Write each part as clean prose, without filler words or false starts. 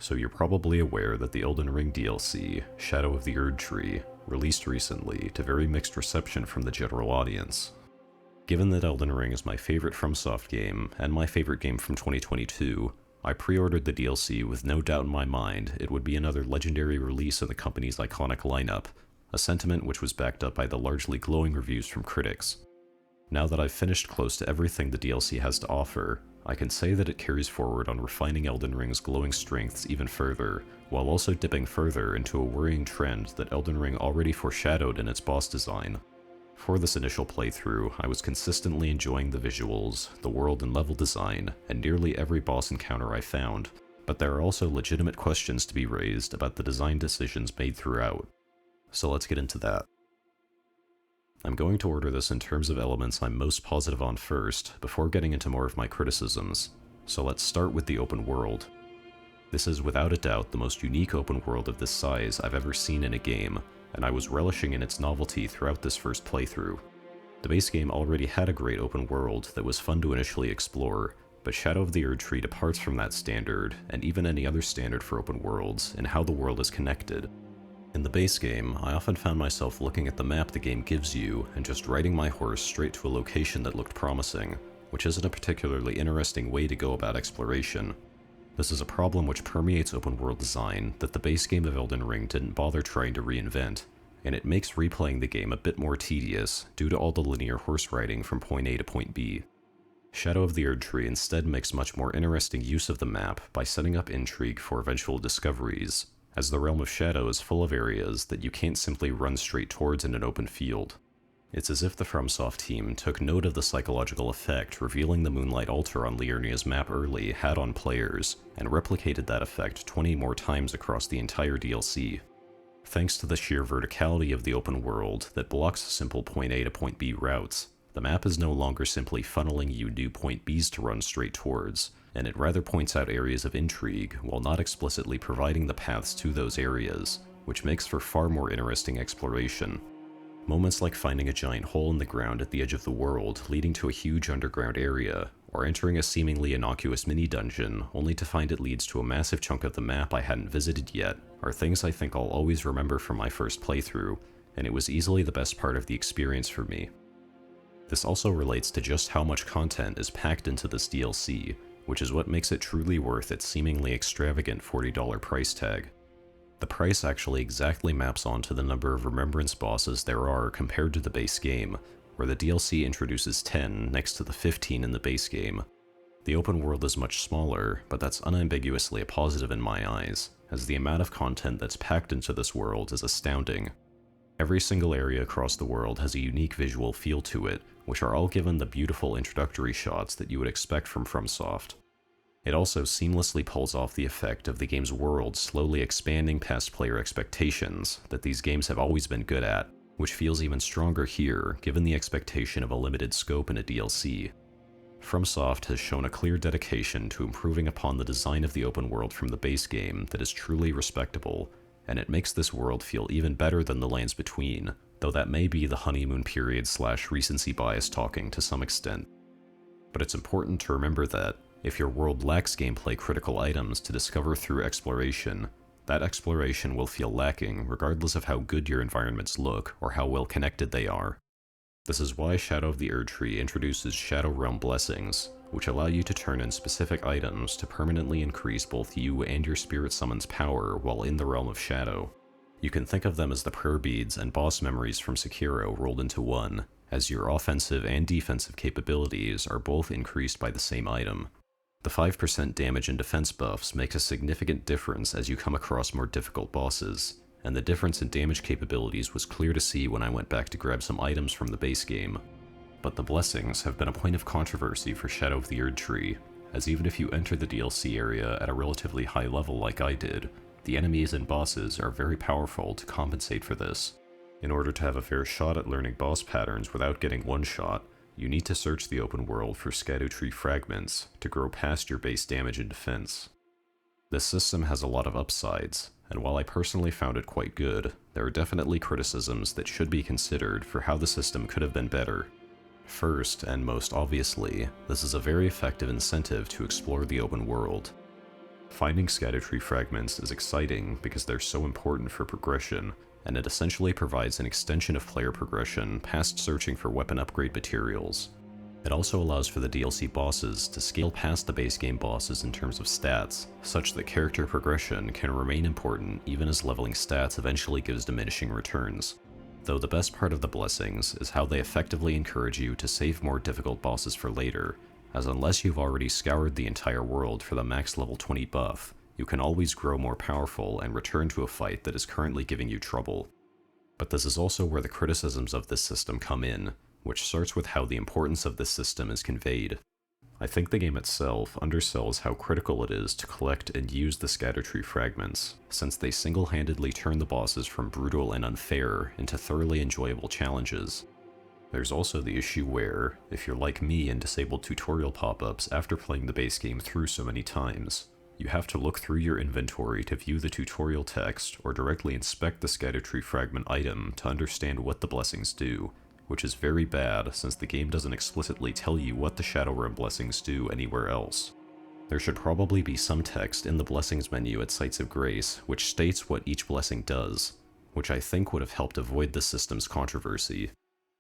So you're probably aware that the Elden Ring DLC, Shadow of the Erdtree, released recently to very mixed reception from the general audience. Given that Elden Ring is my favorite FromSoft game, and my favorite game from 2022, I pre-ordered the DLC with no doubt in my mind it would be another legendary release in the company's iconic lineup, a sentiment which was backed up by the largely glowing reviews from critics. Now that I've finished close to everything the DLC has to offer, I can say that it carries forward on refining Elden Ring's glowing strengths even further, while also dipping further into a worrying trend that Elden Ring already foreshadowed in its boss design. For this initial playthrough, I was consistently enjoying the visuals, the world and level design, and nearly every boss encounter I found, but there are also legitimate questions to be raised about the design decisions made throughout. So let's get into that. I'm going to order this in terms of elements I'm most positive on first, before getting into more of my criticisms. So let's start with the open world. This is without a doubt the most unique open world of this size I've ever seen in a game, and I was relishing in its novelty throughout this first playthrough. The base game already had a great open world that was fun to initially explore, but Shadow of the Erdtree departs from that standard, and even any other standard for open worlds, in how the world is connected. In the base game, I often found myself looking at the map the game gives you and just riding my horse straight to a location that looked promising, which isn't a particularly interesting way to go about exploration. This is a problem which permeates open world design that the base game of Elden Ring didn't bother trying to reinvent, and it makes replaying the game a bit more tedious due to all the linear horse riding from point A to point B. Shadow of the Erdtree instead makes much more interesting use of the map by setting up intrigue for eventual discoveries, as the Realm of Shadow is full of areas that you can't simply run straight towards in an open field. It's as if the FromSoft team took note of the psychological effect revealing the Moonlight Altar on Liurnia's map early had on players, and replicated that effect 20 more times across the entire DLC. Thanks to the sheer verticality of the open world that blocks simple point A to point B routes, the map is no longer simply funneling you new point Bs to run straight towards, and it rather points out areas of intrigue while not explicitly providing the paths to those areas, which makes for far more interesting exploration. Moments like finding a giant hole in the ground at the edge of the world leading to a huge underground area, or entering a seemingly innocuous mini-dungeon only to find it leads to a massive chunk of the map I hadn't visited yet, are things I think I'll always remember from my first playthrough, and it was easily the best part of the experience for me. This also relates to just how much content is packed into this DLC, which is what makes it truly worth its seemingly extravagant $40 price tag. The price actually exactly maps onto the number of Remembrance bosses there are compared to the base game, where the DLC introduces 10 next to the 15 in the base game. The open world is much smaller, but that's unambiguously a positive in my eyes, as the amount of content that's packed into this world is astounding. Every single area across the world has a unique visual feel to it, which are all given the beautiful introductory shots that you would expect from FromSoft. It also seamlessly pulls off the effect of the game's world slowly expanding past player expectations that these games have always been good at, which feels even stronger here given the expectation of a limited scope in a DLC. FromSoft has shown a clear dedication to improving upon the design of the open world from the base game that is truly respectable, and it makes this world feel even better than the lands between, though that may be the honeymoon period / recency bias talking to some extent. But it's important to remember that, if your world lacks gameplay critical items to discover through exploration, that exploration will feel lacking regardless of how good your environments look or how well connected they are. This is why Shadow of the Erdtree introduces Shadow Realm Blessings, which allow you to turn in specific items to permanently increase both you and your spirit summon's power while in the Realm of Shadow. You can think of them as the prayer beads and boss memories from Sekiro rolled into one, as your offensive and defensive capabilities are both increased by the same item. The 5% damage and defense buffs make a significant difference as you come across more difficult bosses, and the difference in damage capabilities was clear to see when I went back to grab some items from the base game. But the blessings have been a point of controversy for Shadow of the Erdtree, as even if you enter the DLC area at a relatively high level like I did, the enemies and bosses are very powerful to compensate for this. In order to have a fair shot at learning boss patterns without getting one-shot, you need to search the open world for Erdtree fragments to grow past your base damage and defense. This system has a lot of upsides, and while I personally found it quite good, there are definitely criticisms that should be considered for how the system could have been better. First, and most obviously, this is a very effective incentive to explore the open world. Finding Scadutree fragments is exciting because they're so important for progression, and it essentially provides an extension of player progression past searching for weapon upgrade materials. It also allows for the DLC bosses to scale past the base game bosses in terms of stats, such that character progression can remain important even as leveling stats eventually gives diminishing returns. Though the best part of the blessings is how they effectively encourage you to save more difficult bosses for later, as unless you've already scoured the entire world for the max level 20 buff, you can always grow more powerful and return to a fight that is currently giving you trouble. But this is also where the criticisms of this system come in, which starts with how the importance of this system is conveyed. I think the game itself undersells how critical it is to collect and use the Scadutree fragments, since they single-handedly turn the bosses from brutal and unfair into thoroughly enjoyable challenges. There's also the issue where, if you're like me and disabled tutorial pop-ups after playing the base game through so many times, you have to look through your inventory to view the tutorial text or directly inspect the Scadutree fragment item to understand what the blessings do, which is very bad since the game doesn't explicitly tell you what the Shadow Realm blessings do anywhere else. There should probably be some text in the blessings menu at Sites of Grace which states what each blessing does, which I think would have helped avoid the system's controversy.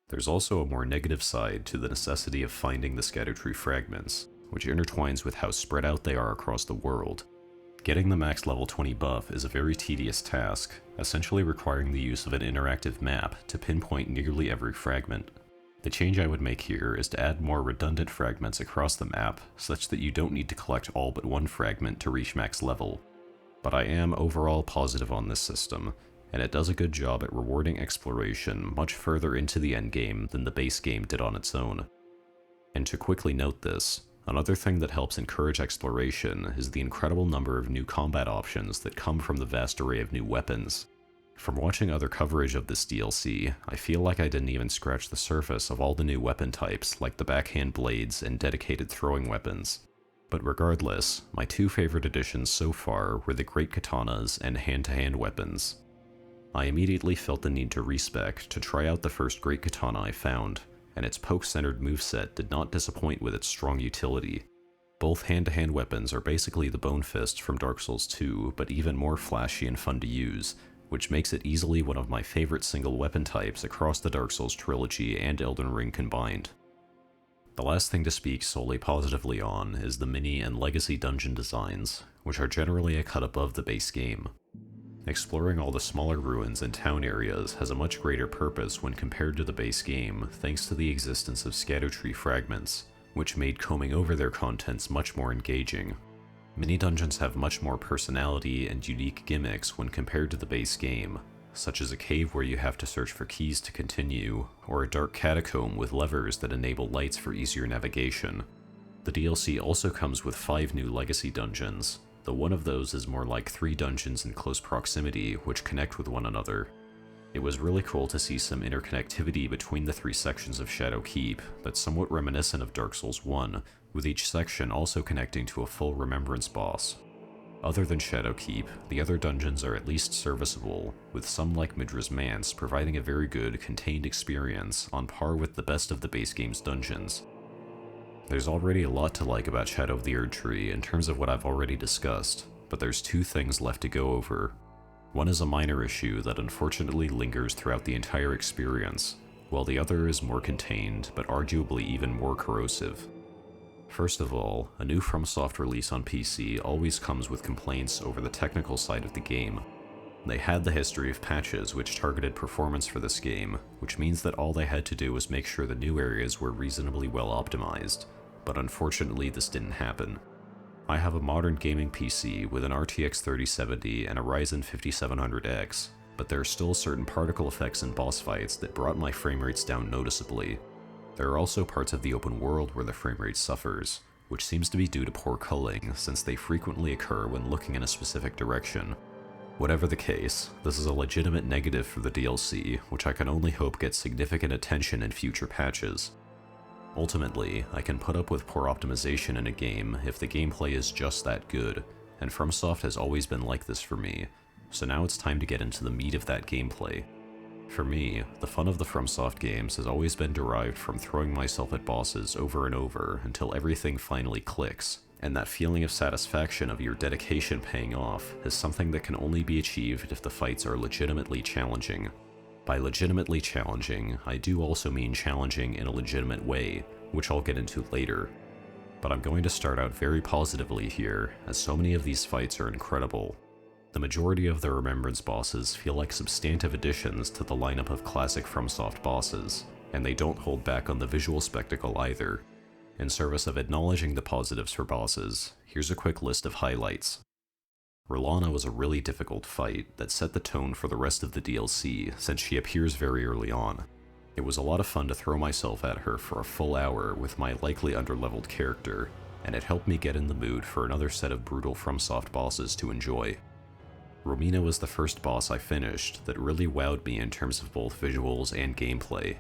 There's also a more negative side to the necessity of finding the Scadutree fragments, which intertwines with how spread out they are across the world. Getting the max level 20 buff is a very tedious task, essentially requiring the use of an interactive map to pinpoint nearly every fragment. The change I would make here is to add more redundant fragments across the map, such that you don't need to collect all but one fragment to reach max level. But I am overall positive on this system, and it does a good job at rewarding exploration much further into the endgame than the base game did on its own. And to quickly note this, another thing that helps encourage exploration is the incredible number of new combat options that come from the vast array of new weapons. From watching other coverage of this DLC, I feel like I didn't even scratch the surface of all the new weapon types like the backhand blades and dedicated throwing weapons. But regardless, my two favorite additions so far were the great katanas and hand-to-hand weapons. I immediately felt the need to respec to try out the first great katana I found, and its poke-centered moveset did not disappoint with its strong utility. Both hand-to-hand weapons are basically the Bone Fist from Dark Souls 2, but even more flashy and fun to use, which makes it easily one of my favorite single weapon types across the Dark Souls trilogy and Elden Ring combined. The last thing to speak solely positively on is the mini and legacy dungeon designs, which are generally a cut above the base game. Exploring all the smaller ruins and town areas has a much greater purpose when compared to the base game thanks to the existence of Scadutree fragments, which made combing over their contents much more engaging. Mini-dungeons have much more personality and unique gimmicks when compared to the base game, such as a cave where you have to search for keys to continue, or a dark catacomb with levers that enable lights for easier navigation. The DLC also comes with 5 new legacy dungeons, though one of those is more like 3 dungeons in close proximity which connect with one another. It was really cool to see some interconnectivity between the 3 sections of Shadow Keep that's somewhat reminiscent of Dark Souls 1, with each section also connecting to a full Remembrance boss. Other than Shadow Keep, the other dungeons are at least serviceable, with some like Midra's Manse providing a very good, contained experience on par with the best of the base game's dungeons. There's already a lot to like about Shadow of the Erdtree in terms of what I've already discussed, but there's 2 things left to go over. One is a minor issue that unfortunately lingers throughout the entire experience, while the other is more contained, but arguably even more corrosive. First of all, a new FromSoft release on PC always comes with complaints over the technical side of the game. They had the history of patches which targeted performance for this game, which means that all they had to do was make sure the new areas were reasonably well optimized, but unfortunately this didn't happen. I have a modern gaming PC with an RTX 3070 and a Ryzen 5700X, but there are still certain particle effects in boss fights that brought my frame rates down noticeably. There are also parts of the open world where the frame rate suffers, which seems to be due to poor culling since they frequently occur when looking in a specific direction. Whatever the case, this is a legitimate negative for the DLC, which I can only hope gets significant attention in future patches. Ultimately, I can put up with poor optimization in a game if the gameplay is just that good, and FromSoft has always been like this for me, so now it's time to get into the meat of that gameplay. For me, the fun of the FromSoft games has always been derived from throwing myself at bosses over and over until everything finally clicks, and that feeling of satisfaction of your dedication paying off is something that can only be achieved if the fights are legitimately challenging. By legitimately challenging, I do also mean challenging in a legitimate way, which I'll get into later. But I'm going to start out very positively here, as so many of these fights are incredible. The majority of the Remembrance bosses feel like substantive additions to the lineup of classic FromSoft bosses, and they don't hold back on the visual spectacle either. In service of acknowledging the positives for bosses, here's a quick list of highlights. Radahn was a really difficult fight that set the tone for the rest of the DLC since she appears very early on. It was a lot of fun to throw myself at her for a full hour with my likely underleveled character, and it helped me get in the mood for another set of brutal FromSoft bosses to enjoy. Romina was the first boss I finished that really wowed me in terms of both visuals and gameplay.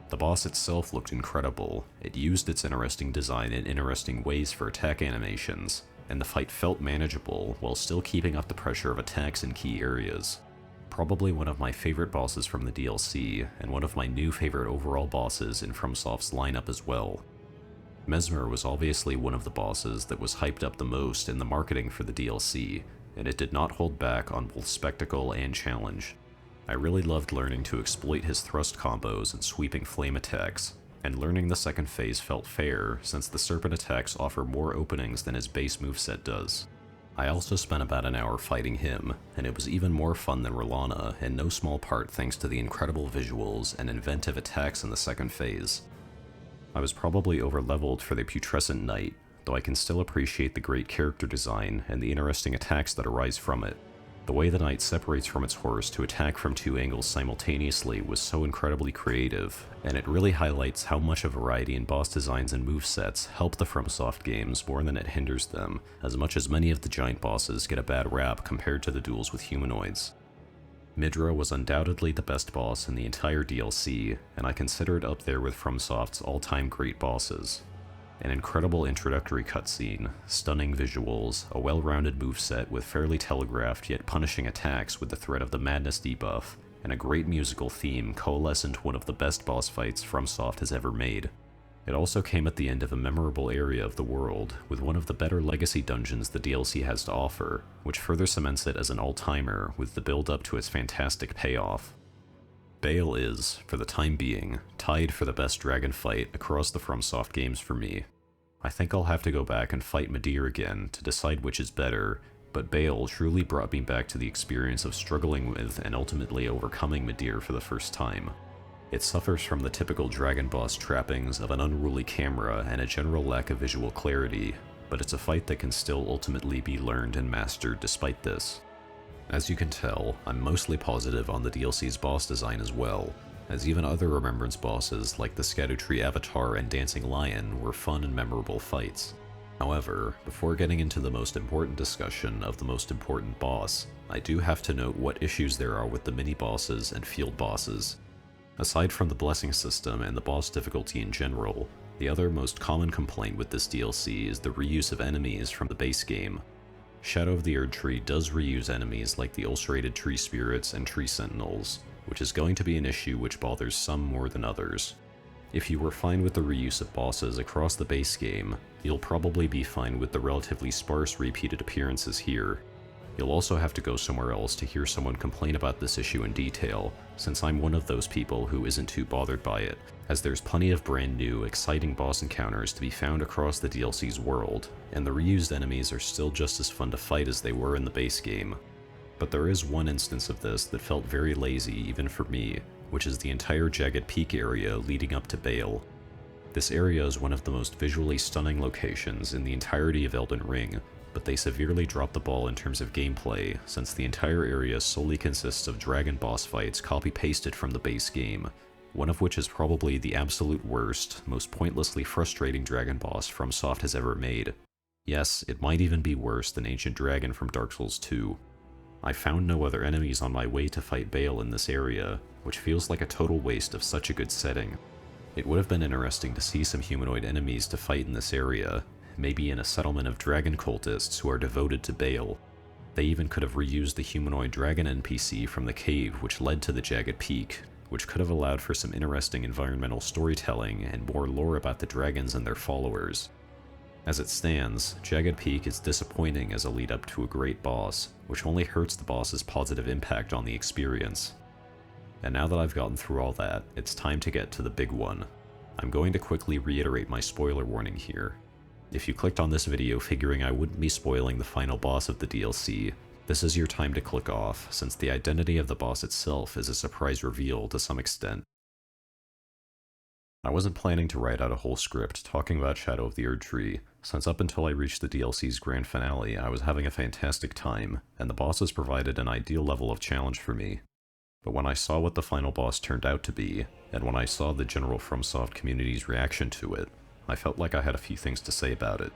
The boss itself looked incredible, it used its interesting design in interesting ways for attack animations, and the fight felt manageable while still keeping up the pressure of attacks in key areas. Probably one of my favorite bosses from the DLC, and one of my new favorite overall bosses in FromSoft's lineup as well. Mesmer was obviously one of the bosses that was hyped up the most in the marketing for the DLC, and it did not hold back on both spectacle and challenge. I really loved learning to exploit his thrust combos and sweeping flame attacks, and learning the second phase felt fair since the serpent attacks offer more openings than his base moveset does. I also spent about an hour fighting him, and it was even more fun than Radahn, in no small part thanks to the incredible visuals and inventive attacks in the second phase. I was probably overleveled for the Putrescent Knight, though I can still appreciate the great character design and the interesting attacks that arise from it. The way the knight separates from its horse to attack from two angles simultaneously was so incredibly creative, and it really highlights how much a variety in boss designs and movesets help the FromSoft games more than it hinders them, as much as many of the giant bosses get a bad rap compared to the duels with humanoids. Midra was undoubtedly the best boss in the entire DLC, and I consider it up there with FromSoft's all-time great bosses. An incredible introductory cutscene, stunning visuals, a well-rounded moveset with fairly telegraphed yet punishing attacks with the threat of the Madness debuff, and a great musical theme coalesce into one of the best boss fights FromSoft has ever made. It also came at the end of a memorable area of the world, with one of the better legacy dungeons the DLC has to offer, which further cements it as an all-timer with the build-up to its fantastic payoff. Bale is, for the time being, tied for the best dragon fight across the FromSoft games for me. I think I'll have to go back and fight Midir again to decide which is better, but Bale truly brought me back to the experience of struggling with and ultimately overcoming Midir for the first time. It suffers from the typical dragon boss trappings of an unruly camera and a general lack of visual clarity, but it's a fight that can still ultimately be learned and mastered despite this. As you can tell, I'm mostly positive on the DLC's boss design as well, as even other Remembrance bosses like the Erdtree Avatar and Dancing Lion were fun and memorable fights. However, before getting into the most important discussion of the most important boss, I do have to note what issues there are with the mini-bosses and field bosses. Aside from the blessing system and the boss difficulty in general, the other most common complaint with this DLC is the reuse of enemies from the base game. Shadow of the Erdtree does reuse enemies like the ulcerated tree spirits and tree sentinels, which is going to be an issue which bothers some more than others. If you were fine with the reuse of bosses across the base game, you'll probably be fine with the relatively sparse repeated appearances here. You'll also have to go somewhere else to hear someone complain about this issue in detail, since I'm one of those people who isn't too bothered by it, as there's plenty of brand new, exciting boss encounters to be found across the DLC's world, and the reused enemies are still just as fun to fight as they were in the base game. But there is one instance of this that felt very lazy even for me, which is the entire Jagged Peak area leading up to Bale. This area is one of the most visually stunning locations in the entirety of Elden Ring, but they severely dropped the ball in terms of gameplay, since the entire area solely consists of dragon boss fights copy-pasted from the base game, one of which is probably the absolute worst, most pointlessly frustrating dragon boss FromSoft has ever made. Yes, it might even be worse than Ancient Dragon from Dark Souls 2. I found no other enemies on my way to fight Bale in this area, which feels like a total waste of such a good setting. It would have been interesting to see some humanoid enemies to fight in this area, maybe in a settlement of dragon cultists who are devoted to Bale. They even could have reused the humanoid dragon NPC from the cave which led to the Jagged Peak, which could have allowed for some interesting environmental storytelling and more lore about the dragons and their followers. As it stands, Jagged Peak is disappointing as a lead up to a great boss, which only hurts the boss's positive impact on the experience. And now that I've gotten through all that, it's time to get to the big one. I'm going to quickly reiterate my spoiler warning here. If you clicked on this video figuring I wouldn't be spoiling the final boss of the DLC, this is your time to click off, since the identity of the boss itself is a surprise reveal to some extent. I wasn't planning to write out a whole script talking about Shadow of the Erdtree, since up until I reached the DLC's grand finale I was having a fantastic time, and the bosses provided an ideal level of challenge for me. But when I saw what the final boss turned out to be, and when I saw the general FromSoft community's reaction to it, I felt like I had a few things to say about it.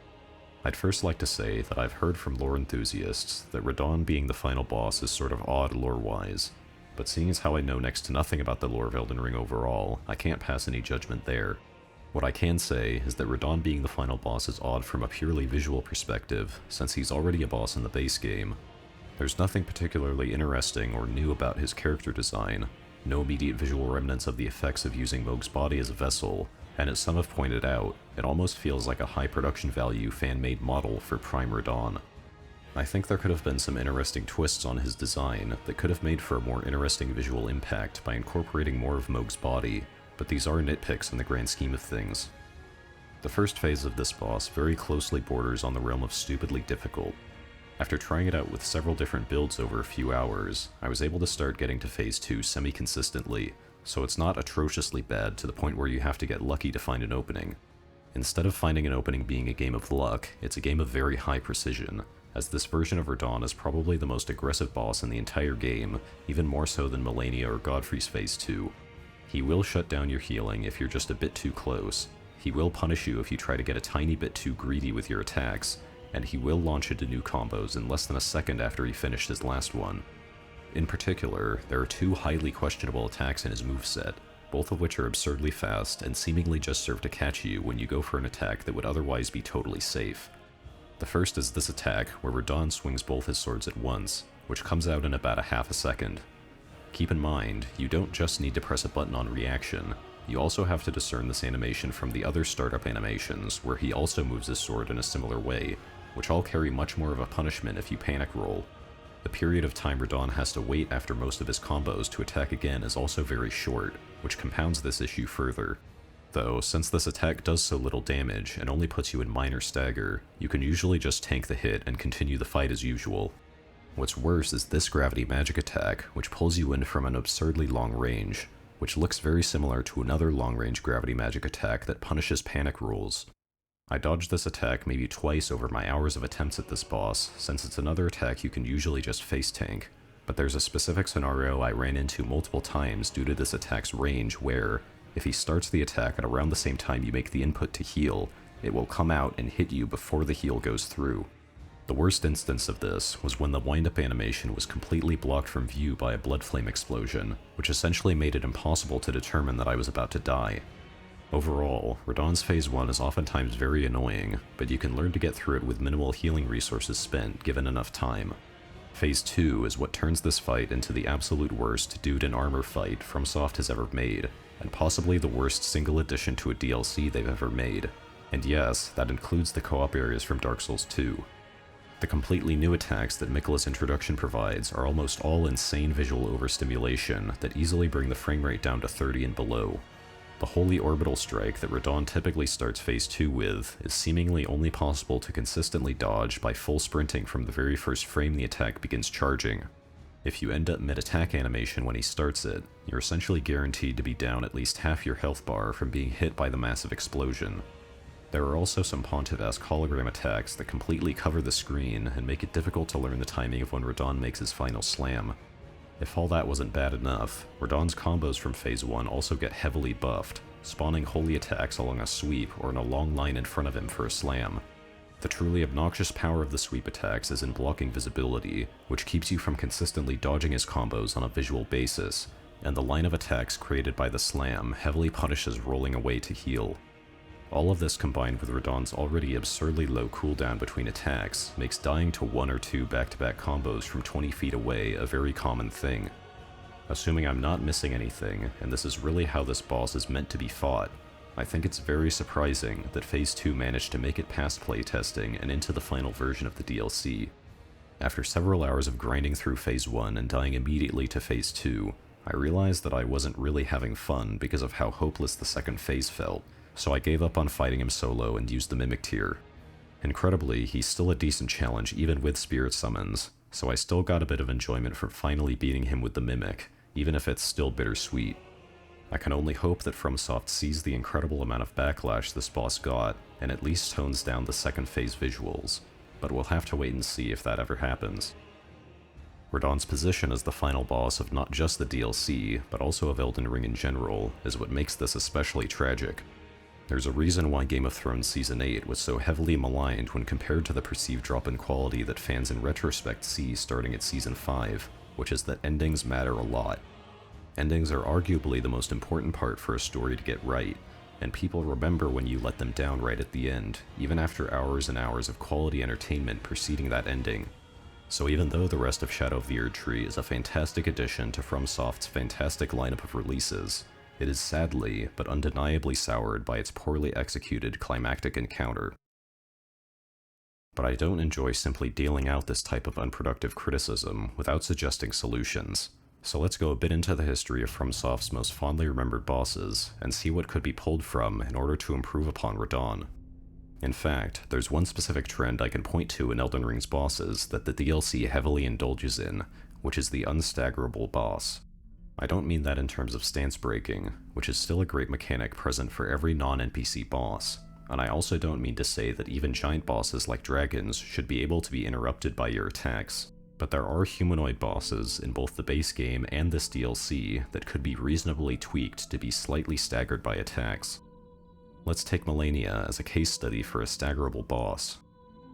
I'd first like to say that I've heard from lore enthusiasts that Radahn being the final boss is sort of odd lore-wise, but seeing as how I know next to nothing about the lore of Elden Ring overall, I can't pass any judgment there. What I can say is that Radahn being the final boss is odd from a purely visual perspective, since he's already a boss in the base game. There's nothing particularly interesting or new about his character design, no immediate visual remnants of the effects of using Mohg's body as a vessel, and as some have pointed out, it almost feels like a high production value fan-made model for Prime Radahn. I think there could have been some interesting twists on his design that could have made for a more interesting visual impact by incorporating more of Mohg's body, but these are nitpicks in the grand scheme of things. The first phase of this boss very closely borders on the realm of stupidly difficult. After trying it out with several different builds over a few hours, I was able to start getting to phase 2 semi-consistently, so it's not atrociously bad to the point where you have to get lucky to find an opening. Instead of finding an opening being a game of luck, it's a game of very high precision, as this version of Radahn is probably the most aggressive boss in the entire game, even more so than Malenia or Godfrey's Phase 2. He will shut down your healing if you're just a bit too close, he will punish you if you try to get a tiny bit too greedy with your attacks, and he will launch into new combos in less than a second after he finished his last one. In particular, there are two highly questionable attacks in his moveset, both of which are absurdly fast and seemingly just serve to catch you when you go for an attack that would otherwise be totally safe. The first is this attack, where Radahn swings both his swords at once, which comes out in about a half a second. Keep in mind, you don't just need to press a button on reaction, you also have to discern this animation from the other startup animations, where he also moves his sword in a similar way, which all carry much more of a punishment if you panic roll. The period of time Radahn has to wait after most of his combos to attack again is also very short, which compounds this issue further. Though, since this attack does so little damage and only puts you in minor stagger, you can usually just tank the hit and continue the fight as usual. What's worse is this gravity magic attack, which pulls you in from an absurdly long range, which looks very similar to another long-range gravity magic attack that punishes panic rolls. I dodged this attack maybe twice over my hours of attempts at this boss, since it's another attack you can usually just face tank, but there's a specific scenario I ran into multiple times due to this attack's range where, if he starts the attack at around the same time you make the input to heal, it will come out and hit you before the heal goes through. The worst instance of this was when the wind-up animation was completely blocked from view by a blood flame explosion, which essentially made it impossible to determine that I was about to die. Overall, Radahn's Phase 1 is oftentimes very annoying, but you can learn to get through it with minimal healing resources spent given enough time. Phase 2 is what turns this fight into the absolute worst dude in armor fight FromSoft has ever made, and possibly the worst single addition to a DLC they've ever made. And yes, that includes the co-op areas from Dark Souls 2. The completely new attacks that Miquella's introduction provides are almost all insane visual overstimulation that easily bring the frame rate down to 30 and below. The Holy Orbital Strike that Radahn typically starts Phase 2 with is seemingly only possible to consistently dodge by full sprinting from the very first frame the attack begins charging. If you end up mid-attack animation when he starts it, you're essentially guaranteed to be down at least half your health bar from being hit by the massive explosion. There are also some Pontiff-esque hologram attacks that completely cover the screen and make it difficult to learn the timing of when Radahn makes his final slam. If all that wasn't bad enough, Radahn's combos from Phase 1 also get heavily buffed, spawning holy attacks along a sweep or in a long line in front of him for a slam. The truly obnoxious power of the sweep attacks is in blocking visibility, which keeps you from consistently dodging his combos on a visual basis, and the line of attacks created by the slam heavily punishes rolling away to heal. All of this combined with Radahn's already absurdly low cooldown between attacks makes dying to one or two back-to-back combos from 20 feet away a very common thing. Assuming I'm not missing anything, and this is really how this boss is meant to be fought, I think it's very surprising that Phase 2 managed to make it past playtesting and into the final version of the DLC. After several hours of grinding through Phase 1 and dying immediately to Phase 2, I realized that I wasn't really having fun because of how hopeless the second phase felt, so I gave up on fighting him solo and used the Mimic tier. Incredibly, he's still a decent challenge even with Spirit Summons, so I still got a bit of enjoyment from finally beating him with the Mimic, even if it's still bittersweet. I can only hope that FromSoft sees the incredible amount of backlash this boss got, and at least tones down the second phase visuals, but we'll have to wait and see if that ever happens. Radahn's position as the final boss of not just the DLC, but also of Elden Ring in general, is what makes this especially tragic. There's a reason why Game of Thrones Season 8 was so heavily maligned when compared to the perceived drop in quality that fans in retrospect see starting at Season 5, which is that endings matter a lot. Endings are arguably the most important part for a story to get right, and people remember when you let them down right at the end, even after hours and hours of quality entertainment preceding that ending. So even though the rest of Shadow of the Erdtree is a fantastic addition to FromSoft's fantastic lineup of releases, it is sadly, but undeniably soured by its poorly executed climactic encounter. But I don't enjoy simply dealing out this type of unproductive criticism without suggesting solutions, so let's go a bit into the history of FromSoft's most fondly remembered bosses, and see what could be pulled from in order to improve upon Radahn. In fact, there's one specific trend I can point to in Elden Ring's bosses that the DLC heavily indulges in, which is the unstaggerable boss. I don't mean that in terms of stance breaking, which is still a great mechanic present for every non-NPC boss, and I also don't mean to say that even giant bosses like dragons should be able to be interrupted by your attacks, but there are humanoid bosses in both the base game and this DLC that could be reasonably tweaked to be slightly staggered by attacks. Let's take Malenia as a case study for a staggerable boss.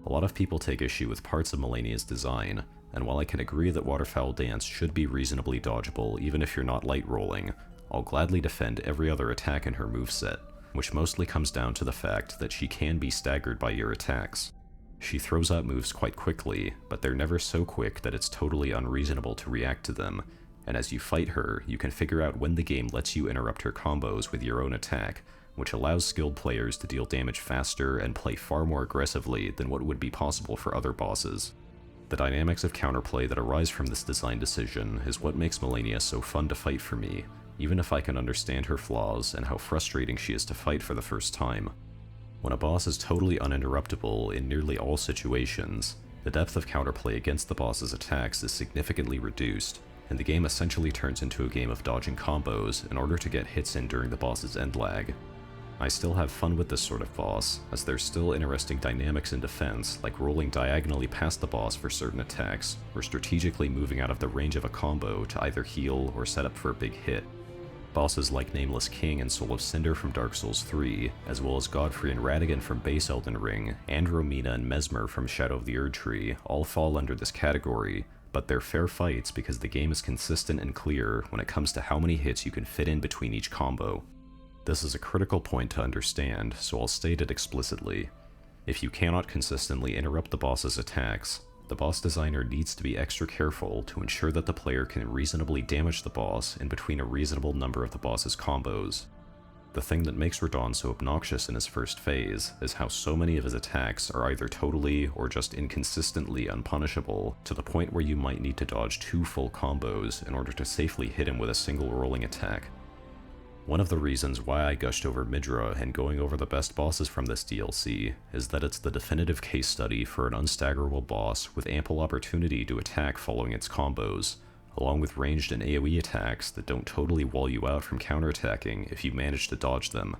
A lot of people take issue with parts of Malenia's design, and while I can agree that Waterfowl Dance should be reasonably dodgeable even if you're not light rolling, I'll gladly defend every other attack in her moveset, which mostly comes down to the fact that she can be staggered by your attacks. She throws out moves quite quickly, but they're never so quick that it's totally unreasonable to react to them, and as you fight her, you can figure out when the game lets you interrupt her combos with your own attack, which allows skilled players to deal damage faster and play far more aggressively than what would be possible for other bosses. The dynamics of counterplay that arise from this design decision is what makes Malenia so fun to fight for me, even if I can understand her flaws and how frustrating she is to fight for the first time. When a boss is totally uninterruptible in nearly all situations, the depth of counterplay against the boss's attacks is significantly reduced, and the game essentially turns into a game of dodging combos in order to get hits in during the boss's end lag. I still have fun with this sort of boss, as there's still interesting dynamics in defense, like rolling diagonally past the boss for certain attacks, or strategically moving out of the range of a combo to either heal or set up for a big hit. Bosses like Nameless King and Soul of Cinder from Dark Souls 3, as well as Godfrey and Radahn from base Elden Ring, and Romina and Mesmer from Shadow of the Erdtree all fall under this category, but they're fair fights because the game is consistent and clear when it comes to how many hits you can fit in between each combo. This is a critical point to understand, so I'll state it explicitly. If you cannot consistently interrupt the boss's attacks, the boss designer needs to be extra careful to ensure that the player can reasonably damage the boss in between a reasonable number of the boss's combos. The thing that makes Radahn so obnoxious in his first phase is how so many of his attacks are either totally or just inconsistently unpunishable, to the point where you might need to dodge 2 full combos in order to safely hit him with a single rolling attack. One of the reasons why I gushed over Midra and going over the best bosses from this DLC is that it's the definitive case study for an unstaggerable boss with ample opportunity to attack following its combos, along with ranged and AoE attacks that don't totally wall you out from counterattacking if you manage to dodge them.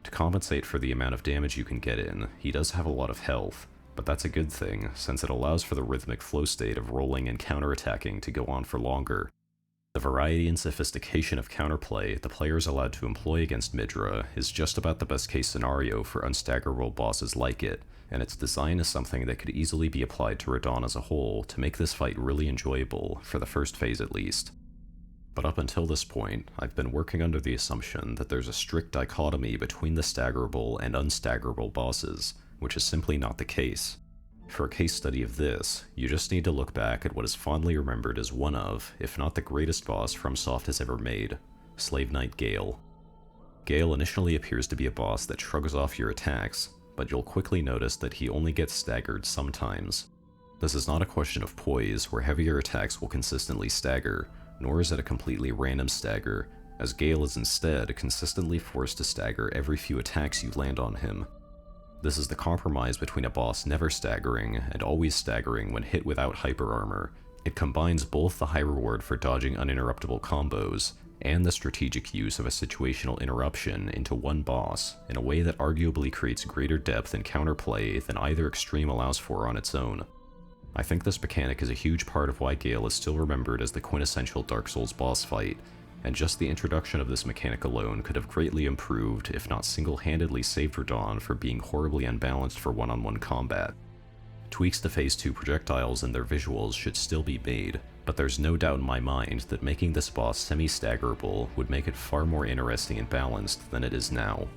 To compensate for the amount of damage you can get in, he does have a lot of health, but that's a good thing since it allows for the rhythmic flow state of rolling and counterattacking to go on for longer. The variety and sophistication of counterplay the player is allowed to employ against Midra is just about the best case scenario for unstaggerable bosses like it, and its design is something that could easily be applied to Radahn as a whole to make this fight really enjoyable, for the first phase at least. But up until this point, I've been working under the assumption that there's a strict dichotomy between the staggerable and unstaggerable bosses, which is simply not the case. For a case study of this, you just need to look back at what is fondly remembered as one of, if not the greatest boss FromSoft has ever made, Slave Knight Gale. Gale initially appears to be a boss that shrugs off your attacks, but you'll quickly notice that he only gets staggered sometimes. This is not a question of poise, where heavier attacks will consistently stagger, nor is it a completely random stagger, as Gale is instead consistently forced to stagger every few attacks you land on him. This is the compromise between a boss never staggering and always staggering when hit without hyper armor. It combines both the high reward for dodging uninterruptible combos and the strategic use of a situational interruption into one boss in a way that arguably creates greater depth and counterplay than either extreme allows for on its own. I think this mechanic is a huge part of why Gale is still remembered as the quintessential Dark Souls boss fight, and just the introduction of this mechanic alone could have greatly improved, if not single-handedly saved Radahn from being horribly unbalanced for one-on-one combat. Tweaks to Phase 2 projectiles and their visuals should still be made, but there's no doubt in my mind that making this boss semi-staggerable would make it far more interesting and balanced than it is now.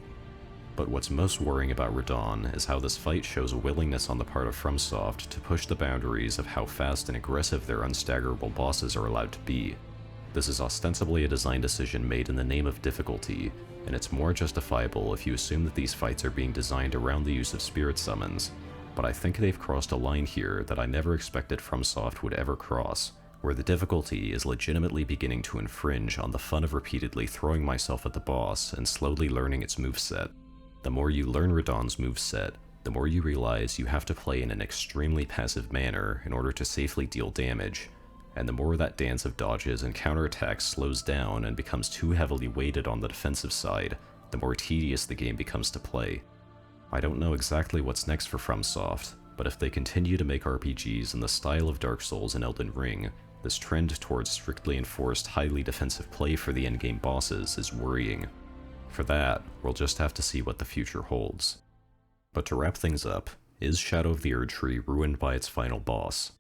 But what's most worrying about Radahn is how this fight shows a willingness on the part of FromSoft to push the boundaries of how fast and aggressive their unstaggerable bosses are allowed to be. This is ostensibly a design decision made in the name of difficulty, and it's more justifiable if you assume that these fights are being designed around the use of spirit summons, but I think they've crossed a line here that I never expected FromSoft would ever cross, where the difficulty is legitimately beginning to infringe on the fun of repeatedly throwing myself at the boss and slowly learning its moveset. The more you learn Radahn's moveset, the more you realize you have to play in an extremely passive manner in order to safely deal damage, and the more that dance of dodges and counterattacks slows down and becomes too heavily weighted on the defensive side, the more tedious the game becomes to play. I don't know exactly what's next for FromSoft, but if they continue to make RPGs in the style of Dark Souls and Elden Ring, this trend towards strictly enforced, highly defensive play for the endgame bosses is worrying. For that, we'll just have to see what the future holds. But to wrap things up, is Shadow of the Erdtree ruined by its final boss?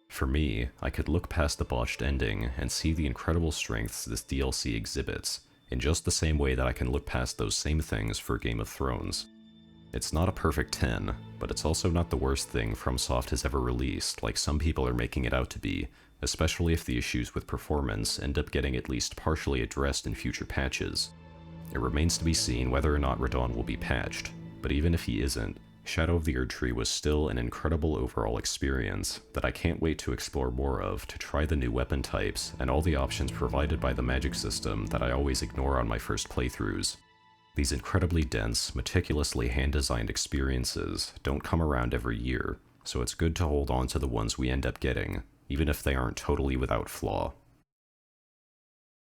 For me, I could look past the botched ending and see the incredible strengths this DLC exhibits, in just the same way that I can look past those same things for Game of Thrones. It's not a perfect 10, but it's also not the worst thing FromSoft has ever released, like some people are making it out to be, especially if the issues with performance end up getting at least partially addressed in future patches. It remains to be seen whether or not Radahn will be patched, but even if he isn't, Shadow of the Erdtree was still an incredible overall experience that I can't wait to explore more of, to try the new weapon types and all the options provided by the magic system that I always ignore on my first playthroughs. These incredibly dense, meticulously hand-designed experiences don't come around every year, so it's good to hold on to the ones we end up getting, even if they aren't totally without flaw.